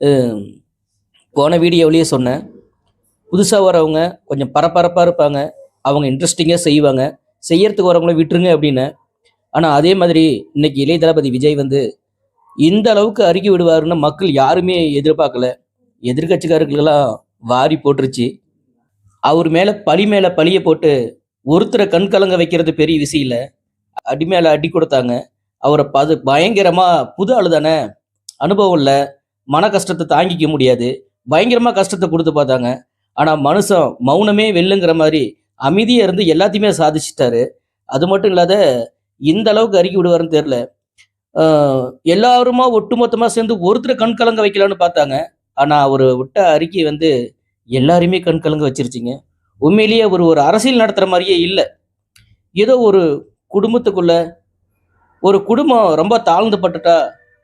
அஹ் போன வீடியோவிலேயே சொன்னேன். புதுசாக வரவங்க கொஞ்சம் பரபரப்பாக இருப்பாங்க. அவங்க இன்ட்ரெஸ்டிங்காக செய்வாங்க. செய்யறதுக்கு வரவங்கள விட்டுருங்க அப்படின்னு. ஆனால் அதே மாதிரி இன்னைக்கு இளைய தளபதி விஜய் வந்து இந்த அளவுக்கு அறிக்கை விடுவாருன்னு மக்கள் யாருமே எதிர்பார்க்கல. எதிர்கட்சிக்காரர்களெல்லாம் வாரி போட்டுருச்சு. அவர் மேலே பழிய போட்டு ஒருத்தரை கண் கலங்க வைக்கிறது பெரிய விஷயம் இல்லை. அடி மேலே அடி கொடுத்தாங்க. அவரை பயங்கரமா புது ஆளு தானே, அனுபவம் இல்லை, மன கஷ்டத்தை தாங்கிக்க முடியாது, பயங்கரமா கஷ்டத்தை கொடுத்து பார்த்தாங்க. ஆனா மனுஷன் மௌனமே வெல்லுங்கிற மாதிரி அமைதியா இருந்து எல்லாத்தையுமே சாதிச்சிட்டாரு. அது மட்டும் இல்லாத இந்த அளவுக்கு அறிக்கை விடுவாருன்னு தெரியல. எல்லாருமா ஒட்டுமொத்தமா சேர்ந்து ஒருத்தரை கண் கலங்க வைக்கலான்னு பார்த்தாங்க. ஆனா அவர் விட்ட அறிக்கை வந்து எல்லாரையுமே கண் கலங்க வச்சிருச்சுங்க. உண்மையிலேயே அவர் ஒரு அரசியல் நடத்துற மாதிரியே இல்லை. ஏதோ ஒரு குடும்பத்துக்குள்ள ஒரு குடும்பம் ரொம்ப தாழ்ந்து பட்டுட்டா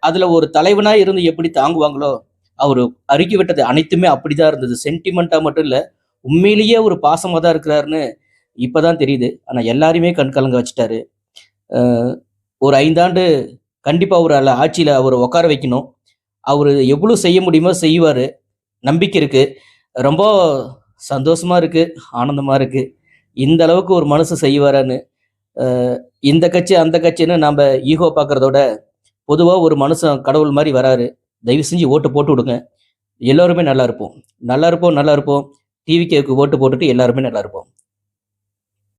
அதுல ஒரு தலைவனா இருந்து எப்படி தாங்குவாங்களோ, அவரு அறிக்கை விட்டது அனைத்துமே அப்படிதான் இருந்தது. சென்டிமெண்டா மட்டும் இல்ல, உண்மையிலேயே ஒரு பாசமா தான் இருக்கிறாருன்னு இப்பதான் தெரியுது. ஆனா எல்லாரையுமே கண் கலங்க வச்சுட்டாரு. ஒரு 5 ஆண்டு கண்டிப்பா ஒரு ஆட்சியில அவர் உட்கார வைக்கணும். அவரு எவ்வளவு செய்ய முடியுமோ செய்வாரு. நம்பிக்கை இருக்கு. ரொம்ப சந்தோஷமா இருக்கு, ஆனந்தமா இருக்கு. இந்த அளவுக்கு ஒரு மனுஷன் செய்வாரான்னு. இந்த கட்சி அந்த கட்சின்னு நாம ஈகோ பார்க்கறதோட, பொதுவா ஒரு மனுஷன் கடவுள் மாதிரி வராரு. தயவு செஞ்சு ஓட்டு போட்டு விடுங்க. எல்லோருமே நல்லா இருப்போம். நல்லா இருப்போம், நல்லா இருப்போம். டிவிகேக்கு ஓட்டு போட்டுட்டு எல்லாருமே நல்லா இருப்போம்.